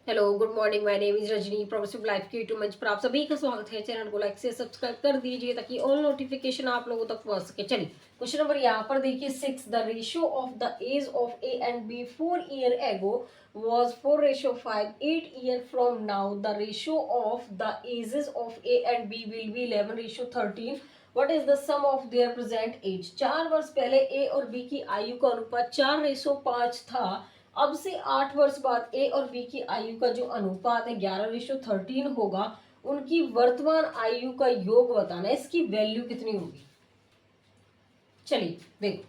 Hello good morning, my name is Rajni, progressive life के YouTube मंच पर आप सभी का स्वागत है। चैनल को लाइक से सब्सक्राइब कर दीजिए ताकि ऑल नोटिफिकेशन आप लोगों तक पहुंच सके। चलिए क्वेश्चन नंबर यहाँ पर देखिए 6। The ratio of the age of A and B 4 year ago was 4:5. 8 year from now the ratio of the ages of A and B will be 11:13. What is the sum of their present age? 4 वर्ष पहले A और B की आयु का अनुपात 4:5 था। अब से 8 वर्ष बाद ए और बी की आयु का जो अनुपात है 11:13 होगा। उनकी वर्तमान आयु का योग बताना है, इसकी वैल्यू कितनी होगी। चलिए देखो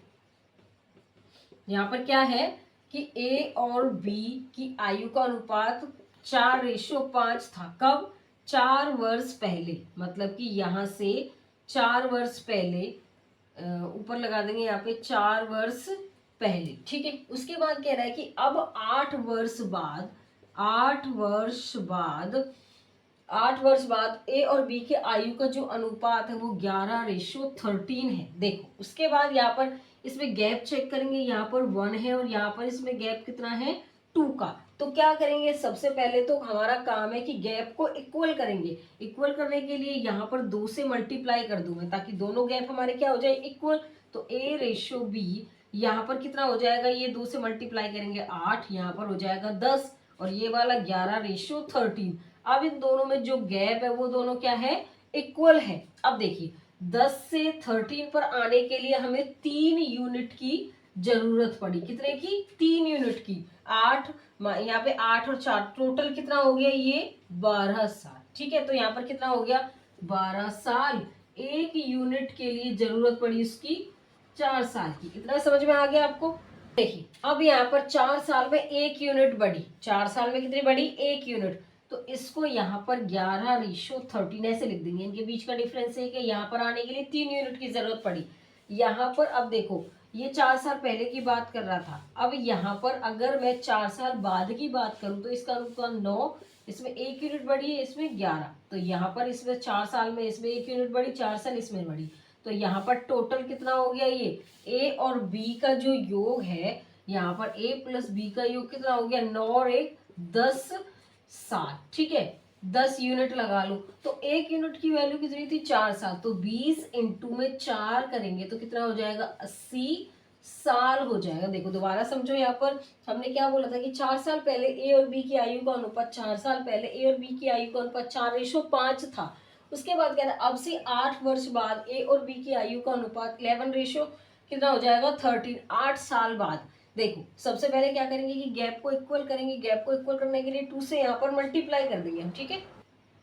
यहाँ पर क्या है कि ए और बी की आयु का अनुपात 4:5 था। कब? 4 वर्ष पहले, मतलब कि यहाँ से 4 वर्ष पहले ऊपर लगा देंगे यहाँ पे 4 वर्ष पहले। ठीक है, उसके बाद कह रहा है कि अब 8 वर्ष बाद 8 वर्ष बाद ए और बी के आयु का जो अनुपात है वो 11:13 है। देखो उसके बाद यहाँ पर इसमें गैप चेक करेंगे, यहाँ पर 1 है और यहाँ पर इसमें गैप कितना है 2 का। तो क्या करेंगे, सबसे पहले तो हमारा काम है कि गैप को इक्वल करेंगे। इक्वल करने के लिए यहाँ पर 2 से मल्टीप्लाई कर दूंगा ताकि दोनों गैप हमारे क्या हो जाए, इक्वल। तो A/B यहाँ पर कितना हो जाएगा, ये 2 से मल्टीप्लाई करेंगे 8, यहाँ पर हो जाएगा 10 और ये वाला 11:13। अब इन दोनों में जो गैप है वो दोनों क्या है, इक्वल है। अब देखिए 10 से 13 पर आने के लिए हमें 3 यूनिट की जरूरत पड़ी। कितने की? 3 यूनिट की। 8 यहाँ पे 8 और 4 टोटल कितना हो गया, ये 12 साल। ठीक है, तो यहाँ पर कितना हो गया, 12 साल। 1 यूनिट के लिए जरूरत पड़ी उसकी 4 साल की। इतना समझ में आ गया आपको? देखिए अब यहाँ पर 4 साल में 1 यूनिट बढ़ी। 4 साल में कितनी बढ़ी, 1 यूनिट। तो इसको यहाँ पर 11:13 ऐसे लिख देंगे। इनके बीच का डिफरेंस है कि यहाँ पर आने के लिए 3 यूनिट की जरूरत पड़ी। यहाँ पर अब देखो ये 4 साल पहले की बात कर रहा था। अब यहाँ पर अगर मैं 4 साल बाद की बात करूं तो इसका अनुपात 9, इसमें 1 यूनिट बढ़ी है, इसमें 11। तो यहाँ पर इसमें 4 साल में इसमें 1 यूनिट बढ़ी, 4 साल इसमें बढ़ी। तो यहाँ पर टोटल कितना हो गया, ये ए और बी का जो योग है, यहाँ पर ए प्लस बी का योग कितना हो गया, 9 और 1 10 साल। ठीक है, 10 यूनिट लगा लो। तो 1 यूनिट की वैल्यू कितनी थी, 4 साल। तो 20 इंटू में 4 करेंगे तो कितना हो जाएगा, 80 साल हो जाएगा। देखो दोबारा समझो, यहाँ पर हमने क्या बोला था कि 4 साल पहले ए और बी की आयु का अनुपात 4 साल पहले ए और बी की आयु का अनुपात 4:5 था। उसके बाद कह रहा है अब से 8 वर्ष बाद ए और बी की आयु का अनुपात 11 कितना हो जाएगा, 13। 8 साल बाद देखो सबसे पहले क्या करेंगे कि गैप को इक्वल करेंगे। गैप को इक्वल करने के लिए 2 से यहाँ पर मल्टीप्लाई कर देंगे हम। ठीक है,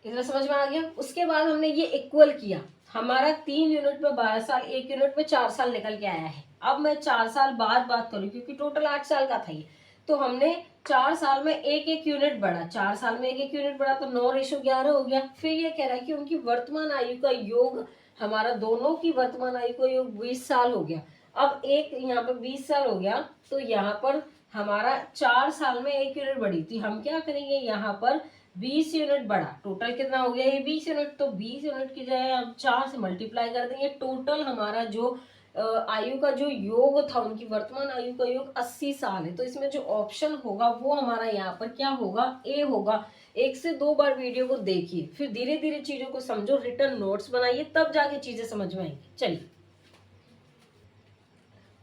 इतना समझ में आ गया। उसके बाद हमने ये इक्वल किया, हमारा 3 यूनिट में 12 साल, 1 यूनिट में 4 साल निकल के आया है। अब मैं 4 साल बाद बात करूँ क्योंकि टोटल 8 साल का था ये। तो हमने 4 साल में 1-1 यूनिट बढ़ा, 4 साल में 1-1 यूनिट बढ़ा तो 9:11 हो गया। फिर ये कह रहा है कि उनकी वर्तमान आयु का योग, हमारा दोनों की वर्तमान आयु का योग 20 साल हो गया। अब एक यहाँ पर 20 साल हो गया तो यहाँ पर हमारा 4 साल में 1 यूनिट बढ़ी थी। हम क्या करेंगे, यहाँ पर 20 यूनिट बढ़ा। टोटल कितना हो गया, ये 20 यूनिट। तो 20 यूनिट की जगह हम 4 से मल्टीप्लाई कर देंगे। टोटल हमारा जो आयु का जो योग था, उनकी वर्तमान आयु का योग 80 साल है। तो इसमें जो ऑप्शन होगा वो हमारा यहाँ पर क्या होगा, ए होगा। 1 से 2 बार वीडियो को देखिए, फिर धीरे धीरे चीजों को समझो, रिटर्न नोट्स बनाइए, तब जाके चीजें समझ में आएंगी। चलिए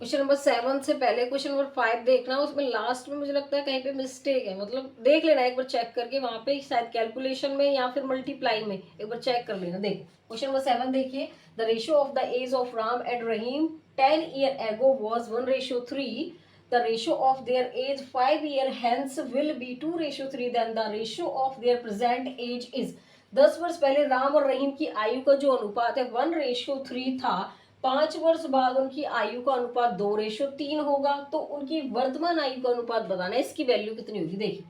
क्वेश्चन नंबर 7 से पहले क्वेश्चन नंबर 5 देखना, उसमें लास्ट में मुझे लगता है कहीं पे मिस्टेक है, मतलब देख लेना एक बार चेक करके, वहां पे शायद कैलकुलेशन में या फिर मल्टीप्लाई में एक बार चेक कर लेना। देखो क्वेश्चन नंबर 7 देखिए, the ratio of the age of Ram and Rahim 10 year ago was 1:3। The ratio of their age 5 year hence will be 2:3। Then the ratio of their present age is. 10 वर्ष पहले राम और रहीम की आयु का जो अनुपात है 1:3 था। 5 वर्ष बाद उनकी आयु का अनुपात 2:3 होगा। तो उनकी वर्तमान आयु का अनुपात बताना है, इसकी वैल्यू कितनी होगी। देखिए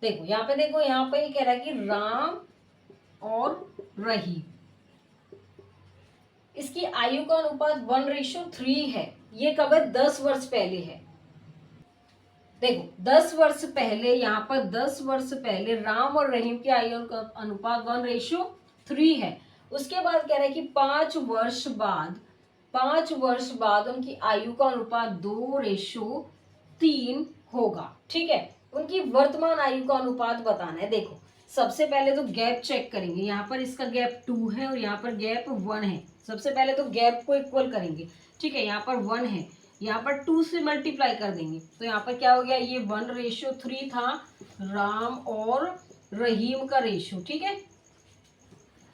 देखो यहाँ पे, देखो यहाँ पे ये कह रहा है कि राम और रहीम, इसकी आयु का अनुपात 1:3 है। ये कब है, 10 वर्ष पहले है। देखो 10 वर्ष पहले, यहाँ पर 10 वर्ष पहले राम और रहीम की आयु का अनुपात 1:3 है। उसके बाद कह रहा है कि 5 वर्ष बाद उनकी आयु का अनुपात 2:3 होगा। ठीक है, उनकी वर्तमान आयु का अनुपात बताना है। देखो सबसे पहले तो गैप चेक करेंगे, यहाँ पर इसका गैप 2 है और यहाँ पर गैप 1 है। सबसे पहले तो गैप को इक्वल करेंगे। ठीक है, यहाँ पर 1 है, यहाँ पर 2 से मल्टीप्लाई कर देंगे तो यहाँ पर क्या हो गया, ये 1:3 था राम और रहीम का रेशियो। ठीक है,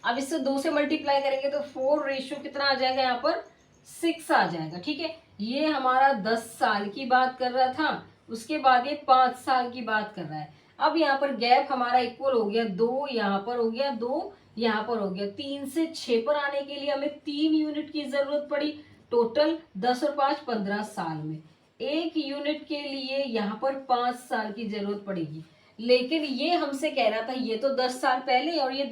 अब इससे 2 से मल्टीप्लाई करेंगे तो 4 रेशियो कितना आ जाएगा, यहाँ पर 6 आ जाएगा। ठीक है, ये हमारा 10 साल की बात कर रहा था, उसके बाद ये 5 साल की बात कर रहा है। अब यहाँ पर गैप हमारा इक्वल हो गया 2, यहाँ पर हो गया 2, यहाँ पर हो गया 3 से 6 पर आने के लिए हमें 3 यूनिट की जरूरत पड़ी। टोटल 10 और 5 15 साल में 1 यूनिट के लिए यहाँ पर 5 साल की जरूरत पड़ेगी। लेकिन ये हमसे कह रहा था ये तो 10 साल पहले और ये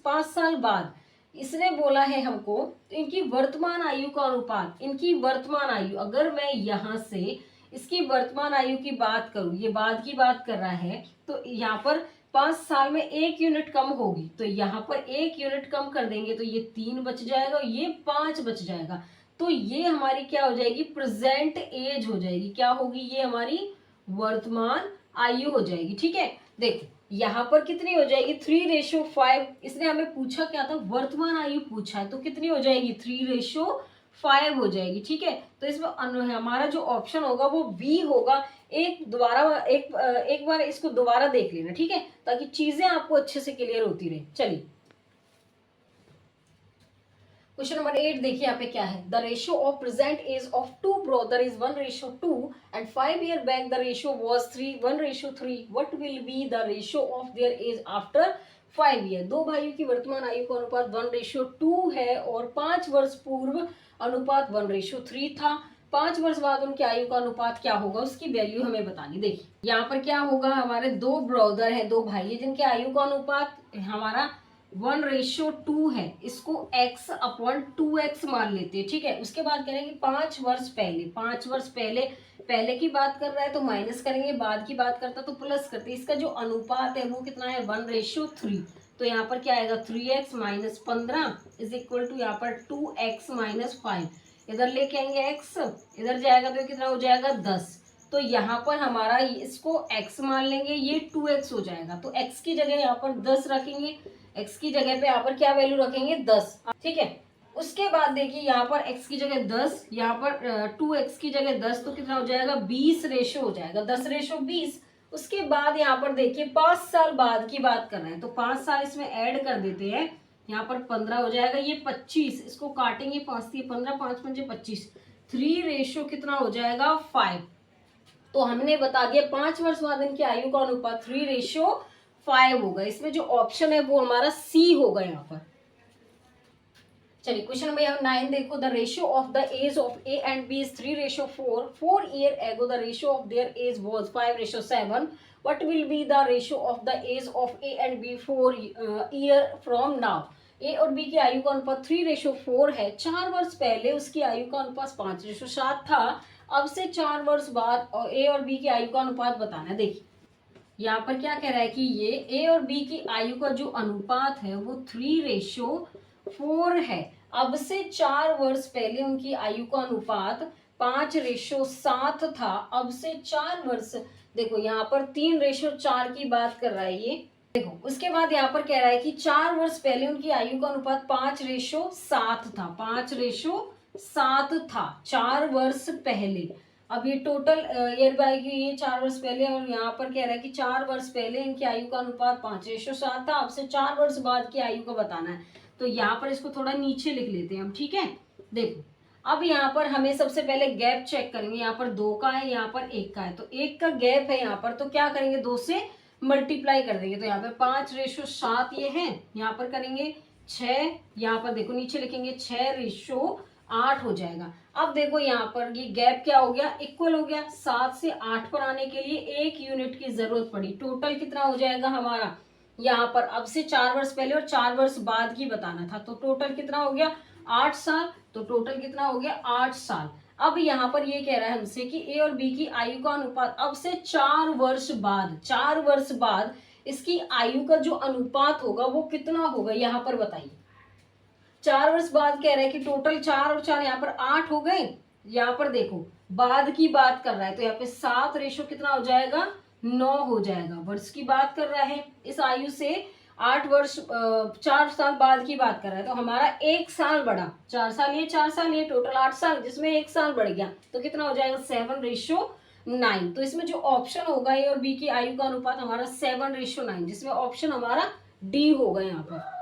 5 साल बाद, इसने बोला है हमको तो इनकी वर्तमान आयु का अनुपात, इनकी वर्तमान आयु अगर मैं यहाँ से इसकी वर्तमान आयु की बात करूं, ये बाद की बात कर रहा है, तो यहाँ पर 5 साल में 1 यूनिट कम होगी तो यहाँ पर 1 यूनिट कम कर देंगे तो ये 3 बच जाएगा और ये 5 बच जाएगा। तो ये हमारी क्या हो जाएगी, प्रेजेंट एज हो जाएगी। क्या होगी, ये हमारी वर्तमान आयु हो जाएगी। ठीक है, देखो यहाँ पर कितनी हो जाएगी, 3:5। इसने हमें पूछा क्या था, वर्तमान आयु पूछा है, तो कितनी हो जाएगी, 3:5 हो जाएगी। ठीक है, तो इसमें हमारा जो ऑप्शन होगा वो बी होगा। एक बार इसको दोबारा देख लेना। ठीक है, ताकि चीजें आपको अच्छे से क्लियर होती रहे। चलिए क्वेश्चन नंबर 8 देखिए यहाँ पे क्या है, the ratio of present age of 2 brother is 1:2 and 5 year back the ratio was 1:3। What will be the ratio of their age after 5 year. दो भाइयों की वर्तमान आयु का अनुपात 1:2 है और 5 वर्ष पूर्व अनुपात 1:3 था। 5 वर्ष बाद उनकी आयु का अनुपात क्या होगा, उसकी वैल्यू हमें बतानी। देखिए यहाँ पर क्या होगा, हमारे 2 ब्रदर है, 2 भाई है जिनके आयु का अनुपात हमारा 1:2 है, इसको x/2x मान लेते हैं। ठीक है, उसके बाद कह रहे हैं कि 5 वर्ष पहले, 5 वर्ष पहले की बात कर रहा है तो माइनस करेंगे, बाद की बात करता तो प्लस करते। इसका जो अनुपात है वो कितना है, 1:3। तो यहाँ पर क्या आएगा, 3x - 15 इज इक्वल टू यहाँ पर 2x - 5। इधर लेके आएंगे x, इधर जाएगा तो कितना हो जाएगा 10। तो यहाँ पर हमारा इसको x मान लेंगे, ये 2x हो जाएगा। तो x की जगह यहाँ पर 10 रखेंगे, x की जगह पे यहाँ पर क्या वैल्यू रखेंगे, 10। ठीक है, उसके बाद देखिए यहाँ पर x की जगह 10, यहाँ पर 2x की जगह 10, तो कितना हो जाएगा, 20 रेशो हो जाएगा, 10:20। उसके बाद यहाँ पर देखिए 5 साल बाद की बात कर रहे हैं तो 5 साल इसमें ऐड कर देते हैं, यहाँ पर 15 हो जाएगा, ये 25, इसको काटेंगे 5 से 15, 5 × 5 = 25। 3 रेशो कितना हो जाएगा, 5। तो हमने बता दिया 5 वर्ष बाद इनकी आयु का अनुपात 3:5 होगा। इसमें जो ऑप्शन है वो हमारा सी होगा यहाँ पर। चलिए क्वेश्चन नंबर 9 देखो, the ratio of the age of A and B is 3:4। 4 year ago the ratio of their age was 5:7। What will be the ratio of the age of A and B 4 year from now. A और B की आयु का अनुपात 3:4 है। 4 वर्ष पहले उसकी आयु का अनुपात 5:7 था। अब से 4 वर्ष बाद ए और बी की आयु का अनुपात बताना है। देखिए यहाँ पर क्या कह रहा है कि ये ए और बी की आयु का जो अनुपात है वो 3:4 है। अब से 4 वर्ष पहले उनकी आयु का अनुपात 5:7 था। अब से 4 वर्ष, देखो यहाँ पर 3:4 की बात कर रहा है ये। देखो उसके बाद यहाँ पर कह रहा है कि 4 वर्ष पहले उनकी आयु का अनुपात 5:7 था, 5:7 था 4 वर्ष पहले। अब ये टोटल ईयर बाय की ये 4 वर्ष पहले, और यहाँ पर कह रहा है कि 4 वर्ष पहले इनकी आयु का अनुपात 5:7 था। अब से 4 वर्ष बाद की आयु को बताना है। तो यहाँ पर इसको थोड़ा नीचे लिख लेते हैं हम। ठीक है, देखो अब यहाँ पर हमें सबसे पहले गैप चेक करेंगे। यहाँ पर 2 का है, यहाँ पर 1 का है, तो 1 का गैप है यहाँ पर, तो क्या करेंगे 2 से मल्टीप्लाई कर देंगे। तो यहाँ पर 5:7 ये है, यहाँ पर करेंगे 6, यहाँ पर देखो नीचे लिखेंगे 6:8 हो जाएगा। अब देखो यहाँ पर ये गैप क्या हो गया, इक्वल हो गया। 7 से 8 पर आने के लिए 1 यूनिट की जरूरत पड़ी। टोटल कितना हो जाएगा हमारा, यहाँ पर अब से 4 वर्ष पहले और 4 वर्ष बाद की बताना था, तो टोटल कितना हो गया 8 साल। तो टोटल कितना हो गया 8 साल। अब यहाँ पर ये कह रहा है हमसे कि ए और बी की आयु का अनुपात अब से 4 वर्ष बाद, 4 वर्ष बाद इसकी आयु का जो अनुपात होगा वो कितना होगा, यहाँ पर बताइए। 4 वर्ष बाद कह रहे हैं कि टोटल 4 और 4 यहाँ पर 8 हो गए। यहाँ पर देखो बाद की बात कर रहा है, तो यहाँ पे 7 रेशो कितना हो जाएगा, 9 हो जाएगा। वर्ष की बात कर रहा है, इस आयु से 8 वर्ष 4 साल बाद की बात कर रहा है, तो हमारा 1 साल बढ़ा, 4 साल ये 4 साल ये, टोटल 8 साल, जिसमें 1 साल बढ़ गया, तो कितना हो जाएगा 7:9। तो इसमें जो ऑप्शन होगा ए और बी की आयु का अनुपात हमारा 7:9, जिसमें ऑप्शन हमारा डी होगा यहाँ पर।